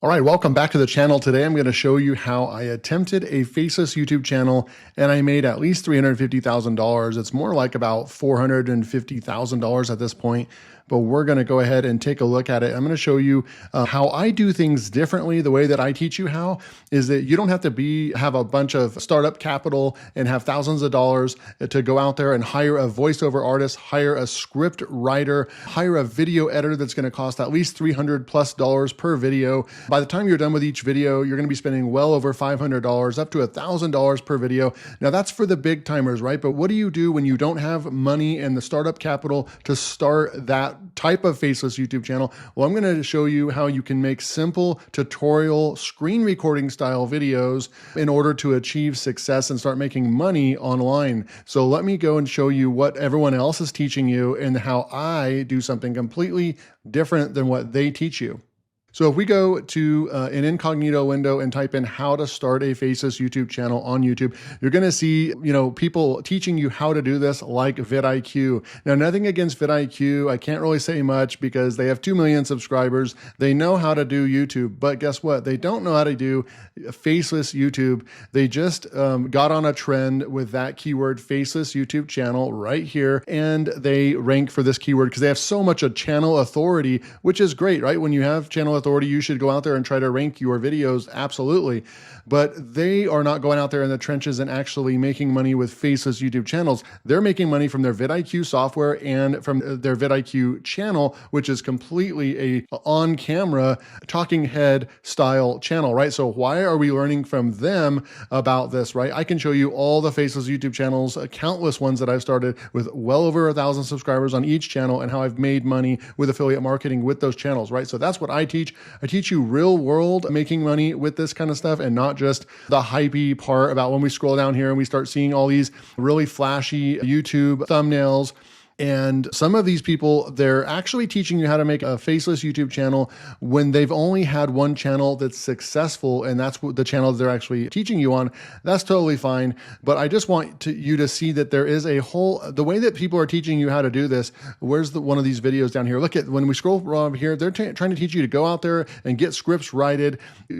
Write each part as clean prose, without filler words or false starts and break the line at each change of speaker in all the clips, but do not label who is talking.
All right, welcome back to the channel. Today I'm going to show you how I attempted a Faceless YouTube channel and I made at least $350,000. It's more like about $450,000 at this point, but we're going to go ahead and take a look at it. I'm going to show you how I do things differently. The way that I teach you how is that you don't have to have a bunch of startup capital and have thousands of dollars to go out there and hire a voiceover artist, hire a script writer, hire a video editor that's going to cost at least $300+ per video. By the time you're done with each video, you're going to be spending well over $500, up to $1,000 per video. Now that's for the big timers, right? But what do you do when you don't have money and the startup capital to start that type of Faceless YouTube channel? Well, I'm going to show you how you can make simple tutorial screen recording style videos in order to achieve success and start making money online. So let me go and show you what everyone else is teaching you and how I do something completely different than what they teach you. So if we go to an incognito window and type in how to start a Faceless YouTube channel on YouTube, you're going to see, people teaching you how to do this like vidIQ. Now, nothing against vidIQ. I can't really say much because they have 2 million subscribers. They know how to do YouTube, but guess what? They don't know how to do Faceless YouTube. They just got on a trend with that keyword Faceless YouTube channel right here, and they rank for this keyword because they have so much a channel authority, which is great, right? When you have channel authority, you should go out there and try to rank your videos, absolutely. But they are not going out there in the trenches and actually making money with Faceless YouTube channels. They're making money from their vidIQ software and from their vidIQ channel, which is completely a on-camera talking head style channel, right? So why are we learning from them about this, right? I can show you all the Faceless YouTube channels, countless ones that I've started with well over 1,000 subscribers on each channel, and how I've made money with affiliate marketing with those channels, right? So that's what I teach. I teach you real world making money with this kind of stuff, and not just the hypey part about when we scroll down here and we start seeing all these really flashy YouTube thumbnails. And some of these people, they're actually teaching you how to make a Faceless YouTube channel when they've only had one channel that's successful, and that's what the channel they're actually teaching you on. That's totally fine. But I just want you to see that there is the way that people are teaching you how to do this. Where's one of these videos down here? Look at, when we scroll over here, they're trying to teach you to go out there and get scripts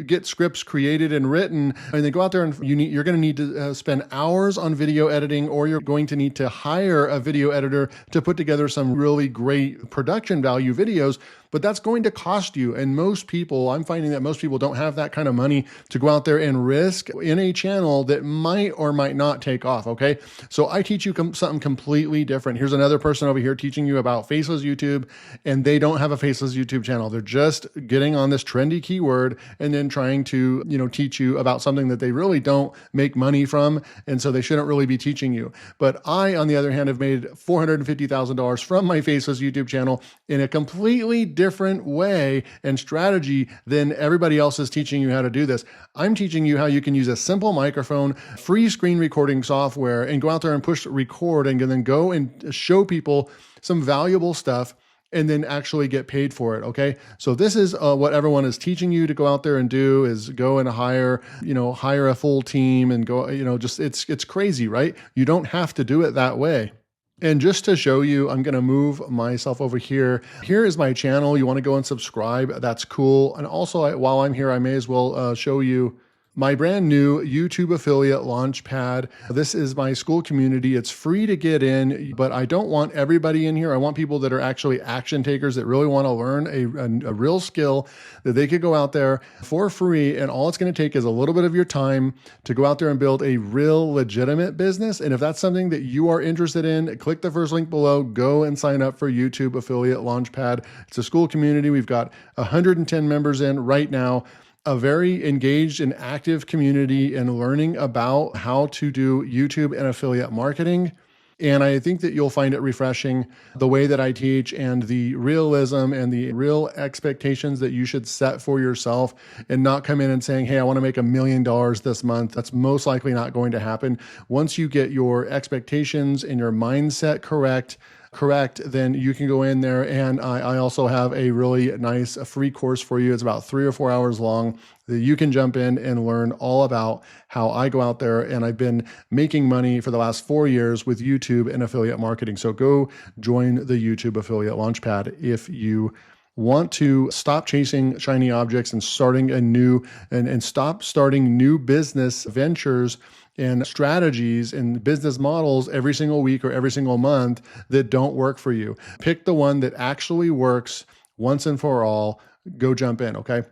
get scripts created and written, and then go out there and you're going to need to spend hours on video editing, or you're going to need to hire a video editor to put together some really great production value videos. But that's going to cost you. And I'm finding that most people don't have that kind of money to go out there and risk in a channel that might or might not take off, okay? So I teach you something completely different. Here's another person over here teaching you about Faceless YouTube, and they don't have a Faceless YouTube channel. They're just getting on this trendy keyword and then trying to, teach you about something that they really don't make money from, and so they shouldn't really be teaching you. But I, on the other hand, have made $450,000 from my Faceless YouTube channel in a completely different way and strategy than everybody else is teaching you how to do this. I'm teaching you how you can use a simple microphone, free screen recording software, and go out there and push record and then go and show people some valuable stuff and then actually get paid for it, okay? So this is what everyone is teaching you to go out there and do, is go and hire a full team and go, it's crazy, right? You don't have to do it that way. And just to show you, I'm going to move myself over here. Here is my channel. You want to go and subscribe. That's cool. And also, while I'm here, I may as well show you my brand new YouTube affiliate launchpad. This is my school community. It's free to get in, but I don't want everybody in here. I want people that are actually action takers, that really want to learn a real skill that they could go out there for free. And all it's going to take is a little bit of your time to go out there and build a real legitimate business. And if that's something that you are interested in, click the first link below, go and sign up for YouTube affiliate launchpad. It's a school community. We've got 110 members in right now. A very engaged and active community in learning about how to do YouTube and affiliate marketing. And I think that you'll find it refreshing, the way that I teach and the realism and the real expectations that you should set for yourself, and not come in and saying, hey, I want to make $1 million this month. That's most likely not going to happen. Once you get your expectations and your mindset correct, then you can go in there. And I also have a really nice free course for you. It's about 3 or 4 hours long that you can jump in and learn all about how I go out there. And I've been making money for the last 4 years with YouTube and affiliate marketing. So go join the YouTube affiliate launchpad if you want to stop chasing shiny objects and starting a new and stop starting new business ventures and strategies and business models every single week or every single month that don't work for you. Pick the one that actually works once and for all. Go jump in, okay?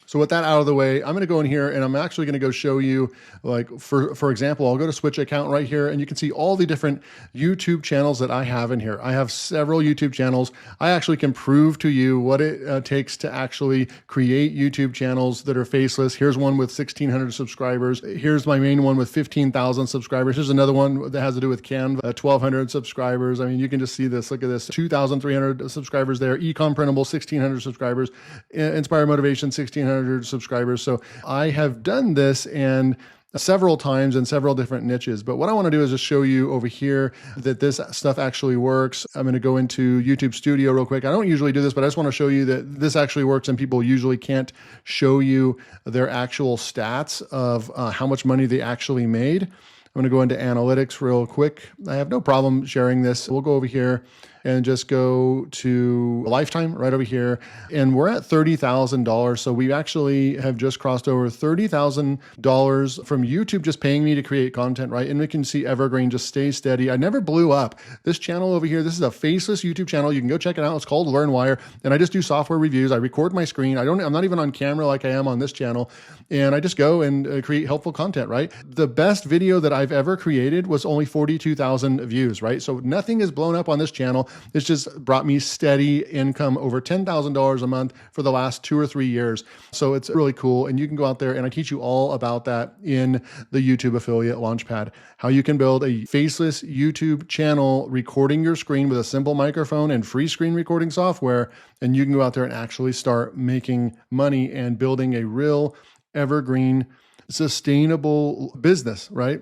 So with that out of the way, I'm going to go in here and I'm actually going to go show you, like, for example, I'll go to switch account right here and you can see all the different YouTube channels that I have in here. I have several YouTube channels. I actually can prove to you what it takes to actually create YouTube channels that are faceless. Here's one with 1,600 subscribers. Here's my main one with 15,000 subscribers. Here's another one that has to do with Canva, 1,200 subscribers. I mean, you can just see this. Look at this, 2,300 subscribers there. Ecom Printable, 1,600 subscribers. Inspire Motivation, 1,600 subscribers. So I have done this and several times in several different niches. But what I want to do is just show you over here that this stuff actually works. I'm going to go into YouTube Studio real quick. I don't usually do this, but I just want to show you that this actually works and people usually can't show you their actual stats of how much money they actually made. I'm going to go into analytics real quick. I have no problem sharing this. We'll go over here and just go to lifetime right over here. And we're at $30,000. So we actually have just crossed over $30,000 from YouTube just paying me to create content, right? And we can see Evergreen just stay steady. I never blew up. This channel over here, this is a faceless YouTube channel. You can go check it out. It's called LearnWire. And I just do software reviews. I record my screen. I'm not even on camera like I am on this channel. And I just go and create helpful content, right? The best video that I've ever created was only 42,000 views, right? So nothing is blown up on this channel. It's just brought me steady income over $10,000 a month for the last 2 or 3 years. So it's really cool. And you can go out there and I teach you all about that in the YouTube Affiliate Launchpad, how you can build a faceless YouTube channel, recording your screen with a simple microphone and free screen recording software. And you can go out there and actually start making money and building a real evergreen, sustainable business, right?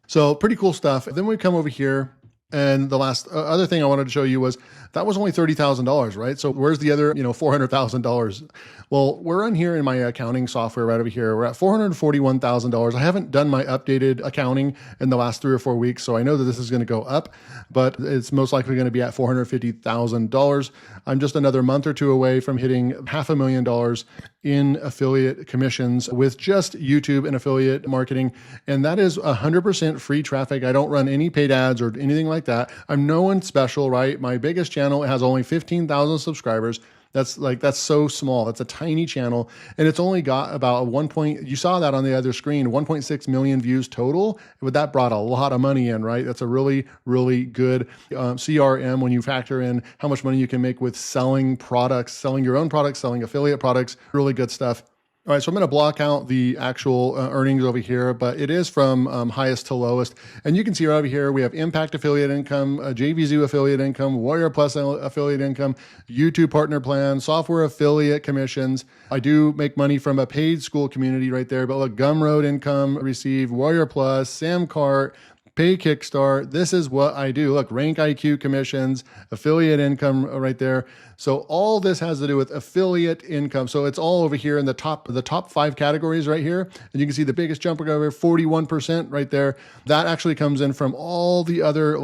So pretty cool stuff. Then we come over here. And the last other thing I wanted to show you was that was only $30,000, right? So where's the other, $400,000? Well, we're on here in my accounting software right over here. We're at $441,000. I haven't done my updated accounting in the last 3 or 4 weeks, so I know that this is going to go up, but it's most likely going to be at $450,000. I'm just another month or two away from hitting $500,000 in affiliate commissions with just YouTube and affiliate marketing. And that is 100% free traffic. I don't run any paid ads or anything like that. I'm no one special, right? My biggest channel has only 15,000 subscribers. That's so small. That's a tiny channel. And it's only got about you saw that on the other screen, 1.6 million views total. But that brought a lot of money in, right? That's a really, really good CRM when you factor in how much money you can make with selling products, selling your own products, selling affiliate products, really good stuff. All right, so I'm going to block out the actual earnings over here, but it is from highest to lowest. And you can see right over here, we have Impact affiliate income, JVZoo affiliate income, Warrior Plus affiliate income, YouTube partner plan, software affiliate commissions. I do make money from a paid school community right there, but look, Gumroad income received, Warrior Plus, Samcart, Pay Kickstart. This is what I do. Look, Rank IQ commissions, affiliate income right there. So all this has to do with affiliate income. So it's all over here in the top 5 categories right here. And you can see the biggest jump over 41% right there. That actually comes in from all the other,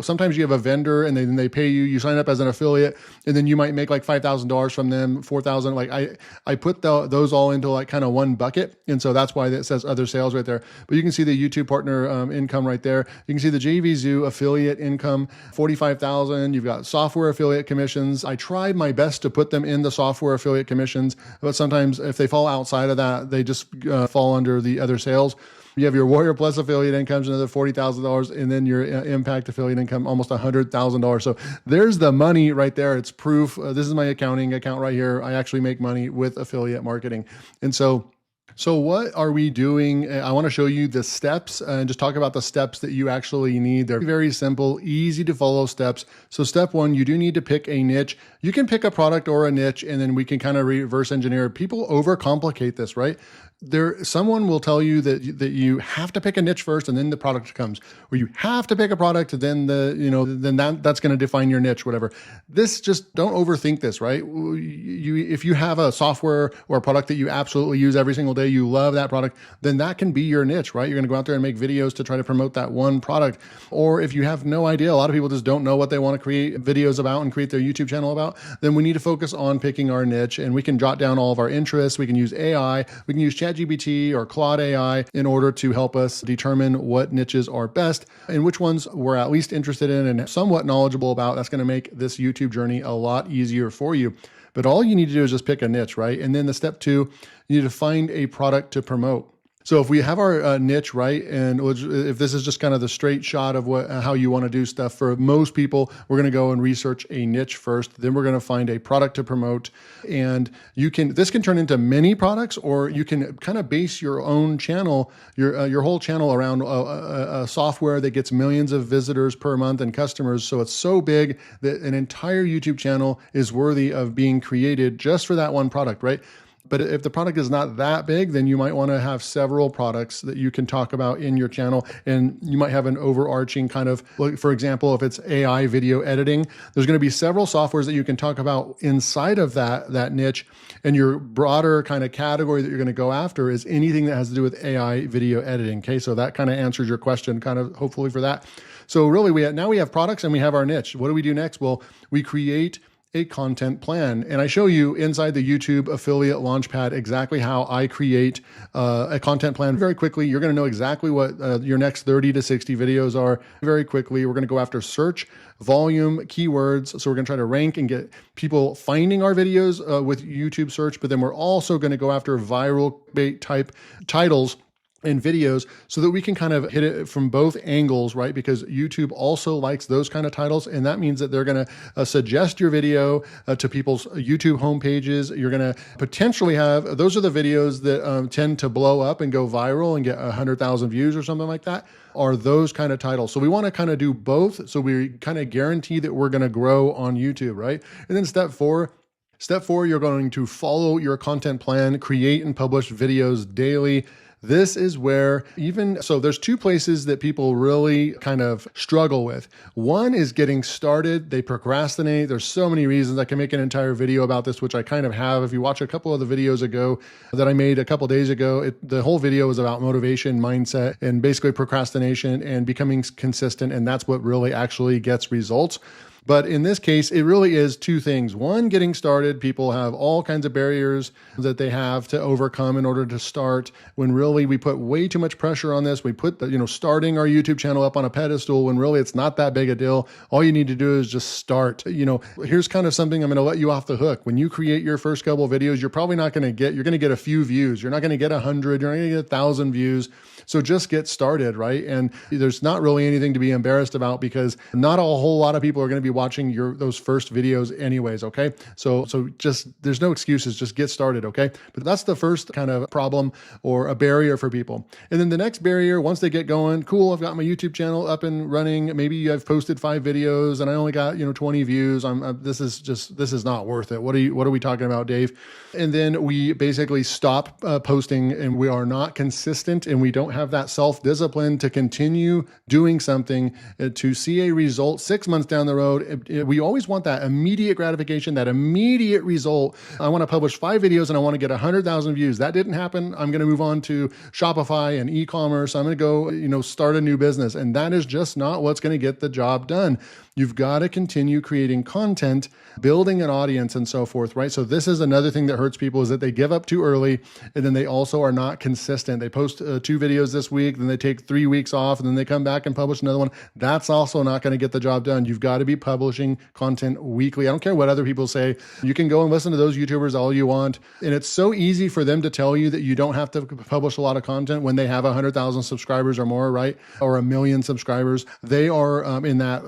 sometimes you have a vendor and then they pay you, you sign up as an affiliate, and then you might make like $5,000 from them, $4,000. I put those all into like kind of one bucket. And so that's why it says other sales right there. But you can see the YouTube partner income right there. You can see the JVZoo affiliate income, 45,000. You've got software affiliate commissions. I tried my best to put them in the software affiliate commissions, but sometimes if they fall outside of that, they just fall under the other sales. You have your Warrior Plus affiliate incomes, another $40,000, and then your Impact affiliate income, almost $100,000. So there's the money right there. It's proof. This is my accounting account right here. I actually make money with affiliate marketing. And so what are we doing? I want to show you the steps and just talk about the steps that you actually need. They're very simple, easy to follow steps. So step 1, you do need to pick a niche. You can pick a product or a niche, and then we can kind of reverse engineer. People overcomplicate this, right? someone will tell you that you have to pick a niche first and then the product comes, or you have to pick a product, then that's going to define your niche, whatever. This, just don't overthink this, right? If you have a software or a product that you absolutely use every single day, you love that product, then that can be your niche, right? You're going to go out there and make videos to try to promote that one product. Or if you have no idea, a lot of people just don't know what they want to create videos about and create their YouTube channel about, then we need to focus on picking our niche, and we can jot down all of our interests. We can use AI, we can use ChatGPT or Claude AI in order to help us determine what niches are best and which ones we're at least interested in and somewhat knowledgeable about. That's going to make this YouTube journey a lot easier for you. But all you need to do is just pick a niche, right? And then the step 2, you need to find a product to promote. So if we have our niche, right, and if this is just kind of the straight shot of how you want to do stuff, for most people, we're going to go and research a niche first. Then we're going to find a product to promote. And this can turn into many products, or you can kind of base your own channel, your whole channel around a software that gets millions of visitors per month and customers. So it's so big that an entire YouTube channel is worthy of being created just for that one product, right? But if the product is not that big, then you might want to have several products that you can talk about in your channel. And you might have an overarching kind of, for example, if it's AI video editing, there's going to be several softwares that you can talk about inside of that niche. And your broader kind of category that you're going to go after is anything that has to do with AI video editing. Okay, so that kind of answers your question, kind of hopefully for that. So really, now we have products and we have our niche. What do we do next? Well, we create a content plan. And I show you inside the YouTube Affiliate Launchpad exactly how I create a content plan very quickly. You're going to know exactly what your next 30 to 60 videos are very quickly. We're going to go after search volume keywords. So we're going to try to rank and get people finding our videos with YouTube search, but then we're also going to go after viral bait type titles and videos so that we can kind of hit it from both angles, right? Because YouTube also likes those kind of titles. And that means that they're going to suggest your video to people's YouTube homepages. You're going to potentially have, those are the videos that tend to blow up and go viral and get 100,000 views or something like that, are those kind of titles. So we want to kind of do both. So we kind of guarantee that we're going to grow on YouTube, right? And then step 4, you're going to follow your content plan, create and publish videos daily. This is where so there's 2 places that people really kind of struggle with. One is getting started. They procrastinate. There's so many reasons. I can make an entire video about this, which I kind of have. If you watch a couple of the videos ago that I made a couple of days ago, the whole video was about motivation, mindset, and basically procrastination and becoming consistent. And that's what really actually gets results. But in this case, it really is 2 things. One, getting started. People have all kinds of barriers that they have to overcome in order to start, when really we put way too much pressure on this. We put starting our YouTube channel up on a pedestal when really it's not that big a deal. All you need to do is just start. Here's kind of something I'm going to let you off the hook. When you create your first couple of videos, you're probably not going to get, you're going to get a few views. You're not going to get 100, you're not going to get 1,000 views. So just get started, right? And there's not really anything to be embarrassed about, because not a whole lot of people are going to be watching those first videos anyways, okay? So just, there's no excuses, just get started, okay? But that's the first kind of problem or a barrier for people. And then the next barrier, once they get going, cool, I've got my YouTube channel up and running. Maybe I've posted 5 videos and I only got, 20 views. This is not worth it. What are we talking about, Dave? And then we basically stop posting, and we are not consistent, and we don't have that self-discipline to continue doing something to see a result 6 months down the road. We always want that immediate gratification, that immediate result. I want to publish 5 videos and I want to get 100,000 views. That didn't happen. I'm going to move on to Shopify and e-commerce. I'm going to go, start a new business. And that is just not what's going to get the job done. You've got to continue creating content, building an audience, and so forth, right? So this is another thing that hurts people, is that they give up too early, and then they also are not consistent. They post 2 videos this week, then they take 3 weeks off, and then they come back and publish another one. That's also not going to get the job done. You've got to be publishing content weekly. I don't care what other people say. You can go and listen to those YouTubers all you want, and it's so easy for them to tell you that you don't have to publish a lot of content when they have 100,000 subscribers or more, right? Or 1 million subscribers. They are in that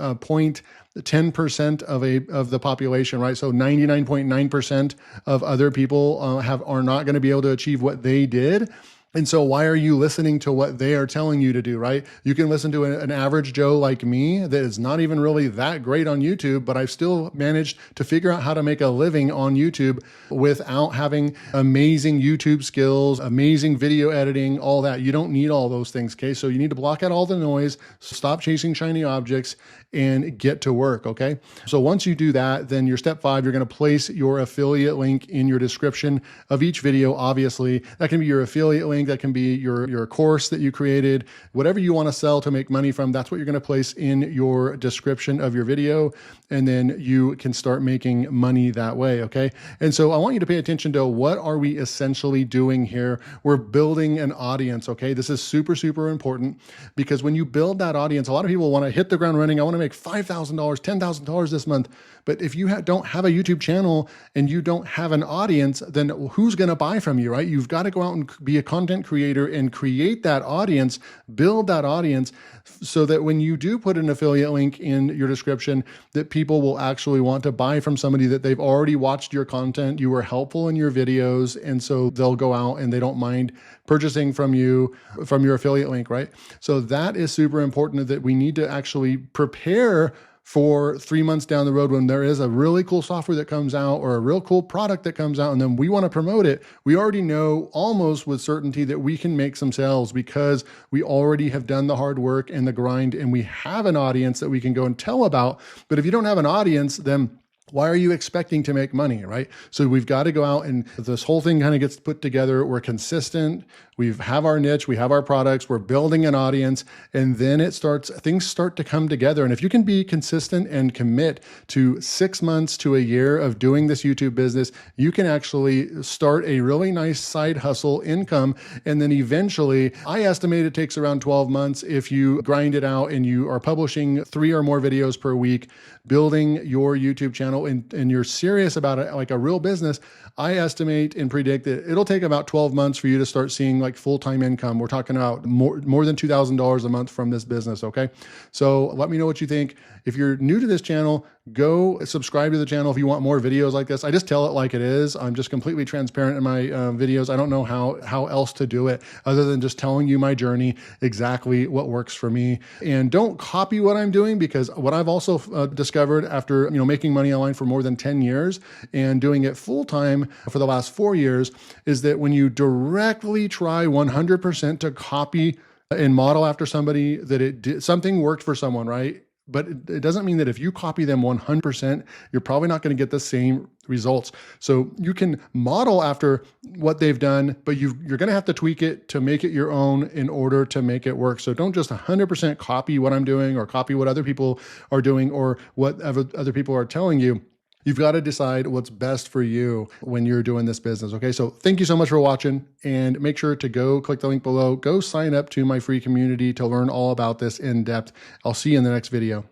10% of the population, right? So 99.9% of other people are not going to be able to achieve what they did. And so why are you listening to what they are telling you to do, right? You can listen to an average Joe like me that is not even really that great on YouTube, but I've still managed to figure out how to make a living on YouTube without having amazing YouTube skills, amazing video editing, all that. You don't need all those things, okay? So you need to block out all the noise, stop chasing shiny objects, and get to work, okay? So once you do that, then your step 5, you're gonna place your affiliate link in your description of each video, obviously. That can be your affiliate link, that can be your course that you created, whatever you wanna sell to make money from, that's what you're gonna place in your description of your video, and then you can start making money that way, okay? And so I want you to pay attention to what are we essentially doing here. We're building an audience, okay? This is super, super important because when you build that audience, a lot of people wanna hit the ground running. I wanna make $5,000, $10,000 this month. But if you don't have a YouTube channel and you don't have an audience, then who's going to buy from you, right? You've got to go out and be a content creator and create that audience, build that audience so that when you do put an affiliate link in your description, that people will actually want to buy from somebody that they've already watched your content. You were helpful in your videos. And so they'll go out and they don't mind purchasing from you, from your affiliate link, right? So that is super important, that we need to actually prepare for 3 months down the road when there is a really cool software that comes out or a real cool product that comes out and then we want to promote it. We already know almost with certainty that we can make some sales because we already have done the hard work and the grind and we have an audience that we can go and tell about. But if you don't have an audience, then why are you expecting to make money, right? So we've got to go out and this whole thing kind of gets put together. We're consistent. We have our niche. We have our products. We're building an audience. And then things start to come together. And if you can be consistent and commit to 6 months to a year of doing this YouTube business, you can actually start a really nice side hustle income. And then eventually, I estimate it takes around 12 months if you grind it out and you are publishing 3 or more videos per week, building your YouTube channel, and you're serious about it like a real business. I estimate and predict that it'll take about 12 months for you to start seeing like full-time income. We're talking about more than $2,000 a month from this business, okay? So let me know what you think. If you're new to this channel, go subscribe to the channel if you want more videos like this. I just tell it like it is. I'm just completely transparent in my videos. I don't know how else to do it other than just telling you my journey, exactly what works for me. And don't copy what I'm doing, because what I've also discovered after making money online for more than 10 years and doing it full-time for the last 4 years is that when you directly try 100% to copy and model after somebody, that something worked for someone, right? But it doesn't mean that if you copy them 100%, you're probably not going to get the same results. So you can model after what they've done, but you're going to have to tweak it to make it your own in order to make it work. So don't just 100% copy what I'm doing or copy what other people are doing or what other people are telling you. You've got to decide what's best for you when you're doing this business. Okay, so thank you so much for watching, and make sure to go click the link below. Go sign up to my free community to learn all about this in depth. I'll see you in the next video.